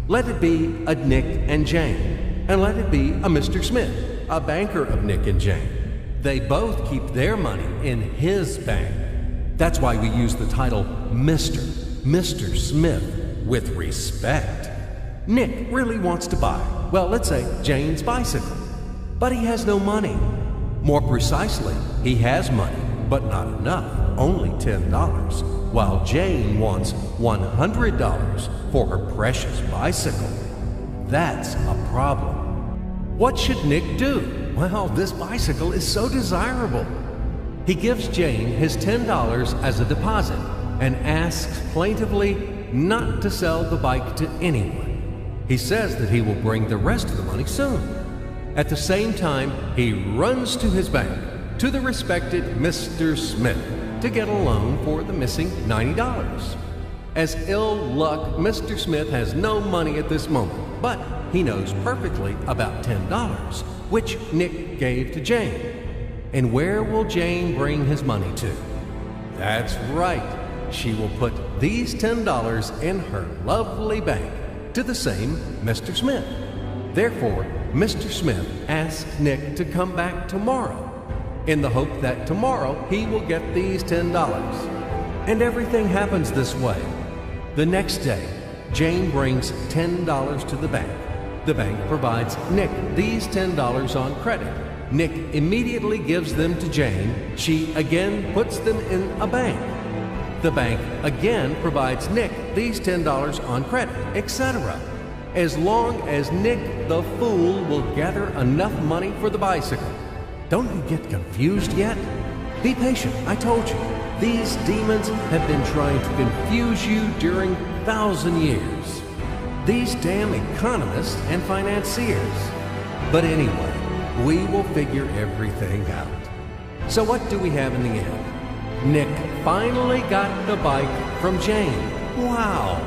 Let it be a Nick and Jane, and let it be a Mr. Smith, a banker of Nick and Jane. They both keep their money in his bank. That's why we use the title Mr. Smith with respect. Nick really wants to buy, well, let's say Jane's bicycle, but he has no money. More precisely, he has money, but not enough, only $10, while Jane wants $100 for her precious bicycle. That's a problem. What should Nick do? Well, this bicycle is so desirable. He gives Jane his $10 as a deposit and asks plaintively not to sell the bike to anyone. He says that he will bring the rest of the money soon. At the same time, he runs to his bank, to the respected Mr. Smith, to get a loan for the missing $90. As ill luck, Mr. Smith has no money at this moment, but he knows perfectly about $10, which Nick gave to Jane. And where will Jane bring his money to? That's right. She will put these $10 in her lovely bank to the same Mr. Smith. Therefore, Mr. Smith asks Nick to come back tomorrow in the hope that tomorrow he will get these $10. And everything happens this way. The next day, Jane brings $10 to the bank. The bank provides Nick these $10 on credit. Nick immediately gives them to Jane. She again puts them in a bank. The bank again provides Nick these $10 on credit, etc. As long as Nick the fool will gather enough money for the bicycle. Don't you get confused yet? Be patient, I told you. These demons have been trying to confuse you during 1,000 years. These damn economists and financiers. But anyway, we will figure everything out. So what do we have in the end? Nick finally got the bike from Jane. Wow!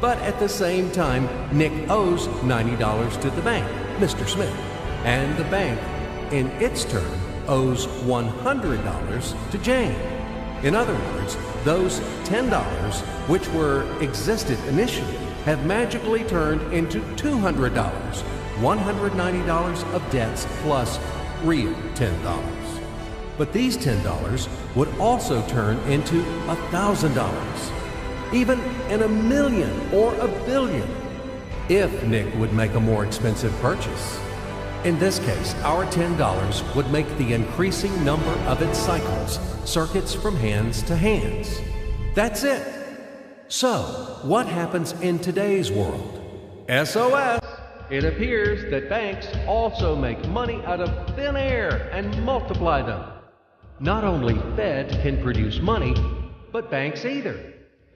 But at the same time, Nick owes $90 to the bank, Mr. Smith, and the bank, in its turn, owes $100 to Jane. In other words, those $10, which existed initially, have magically turned into $200, $190 of debts plus real $10. But these $10 would also turn into $1,000, even in a million or a billion, if Nick would make a more expensive purchase. In this case, our $10 would make the increasing number of its cycles, circuits from hands to hands. That's it. So, what happens in today's world? SOS! It appears that banks also make money out of thin air and multiply them. Not only Fed can produce money, but banks either.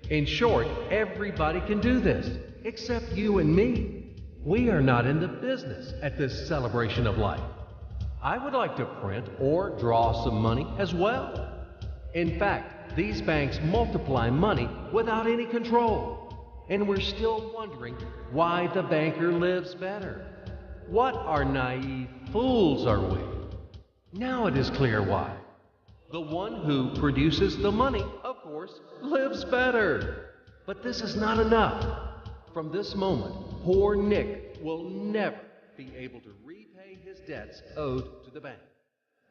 In short, everybody can do this, except you and me. We are not in the business at this celebration of life. I would like to print or draw some money as well. In fact, these banks multiply money without any control. And we're still wondering why the banker lives better. What are naive fools are we? Now it is clear why. The one who produces the money, of course, lives better. But this is not enough. From this moment, poor Nick will never be able to repay his debts owed to the bank,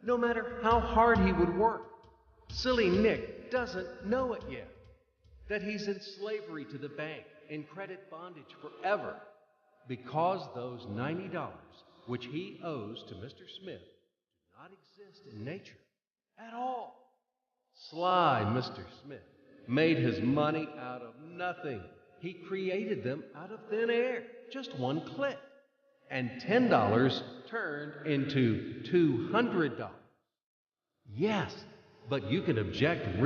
no matter how hard he would work. Silly Nick doesn't know it yet, that he's in slavery to the bank, in credit bondage forever, because those $90, which he owes to Mr. Smith, do not exist in nature at all. Sly Mr. Smith made his money out of nothing. He created them out of thin air, just one click. And $10 turned into $200. Yes, but you can object